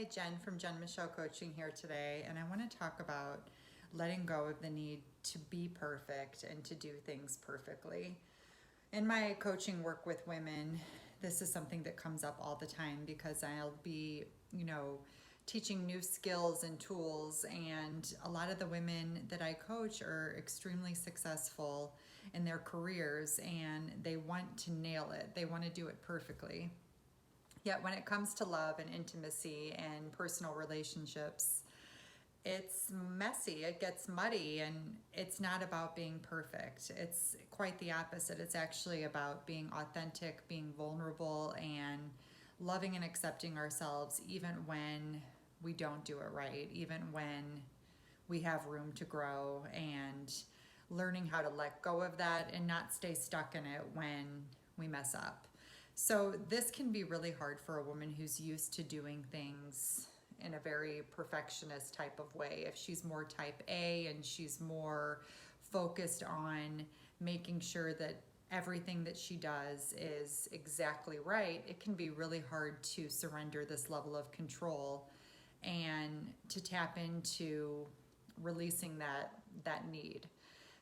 Hi, Jen from Jen Michelle Coaching here today, and I want to talk about letting go of the need to be perfect and to do things perfectly. In my coaching work with women, this is something that comes up all the time because I'll be, teaching new skills and tools, and a lot of the women that I coach are extremely successful in their careers and they want to nail it. They want to do it perfectly. Yet when it comes to love and intimacy and personal relationships, it's messy, it gets muddy, and it's not about being perfect. It's quite the opposite. It's actually about being authentic, being vulnerable, and loving and accepting ourselves even when we don't do it right, even when we have room to grow, and learning how to let go of that and not stay stuck in it when we mess up. So this can be really hard for a woman who's used to doing things in a very perfectionist type of way. If she's more type A and she's more focused on making sure that everything that she does is exactly right, it can be really hard to surrender this level of control and to tap into releasing that need.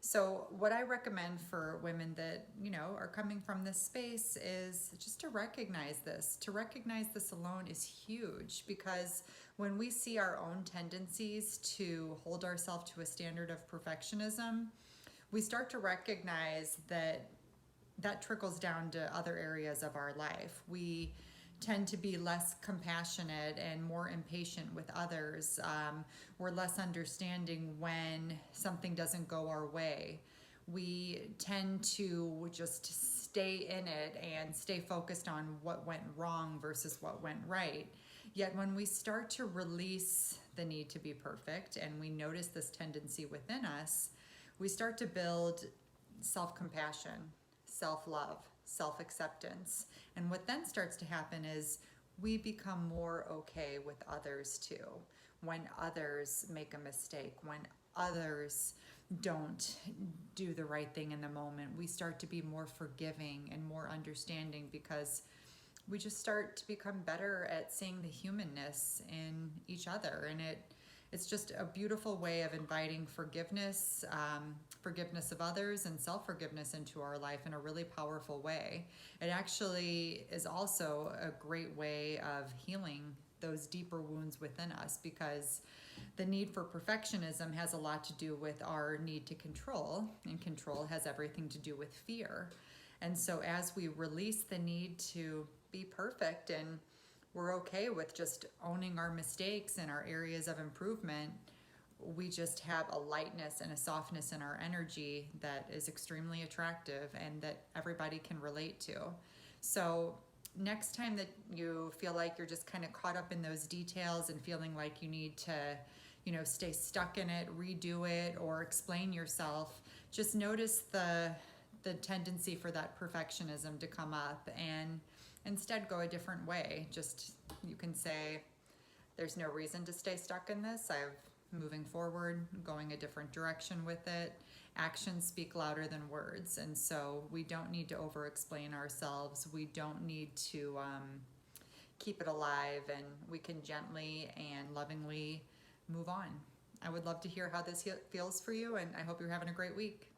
So what I recommend for women that, are coming from this space is just to recognize this. To recognize this alone is huge, because when we see our own tendencies to hold ourselves to a standard of perfectionism, we start to recognize that that trickles down to other areas of our life. We tend to be less compassionate and more impatient with others. We're less understanding when something doesn't go our way. We tend to just stay in it and stay focused on what went wrong versus what went right. Yet when we start to release the need to be perfect and we notice this tendency within us, we start to build self-compassion, self-love, self-acceptance. And what then starts to happen is we become more okay with others too. When others make a mistake, when others don't do the right thing in the moment, we start to be more forgiving and more understanding, because we just start to become better at seeing the humanness in each other. And it's just a beautiful way of inviting forgiveness, forgiveness of others, and self-forgiveness into our life in a really powerful way. It actually is also a great way of healing those deeper wounds within us, because the need for perfectionism has a lot to do with our need to control, and control has everything to do with fear. And so as we release the need to be perfect, and we're okay with just owning our mistakes and our areas of improvement, we just have a lightness and a softness in our energy that is extremely attractive and that everybody can relate to. So next time that you feel like you're just kind of caught up in those details and feeling like you need to, stay stuck in it, redo it, or explain yourself, just notice the tendency for that perfectionism to come up, and instead go a different way. Just, you can say, there's no reason to stay stuck in this. I'm moving forward, going a different direction with it. Actions speak louder than words. And so we don't need to over explain ourselves. We don't need to keep it alive, and we can gently and lovingly move on. I would love to hear how this feels for you, and I hope you're having a great week.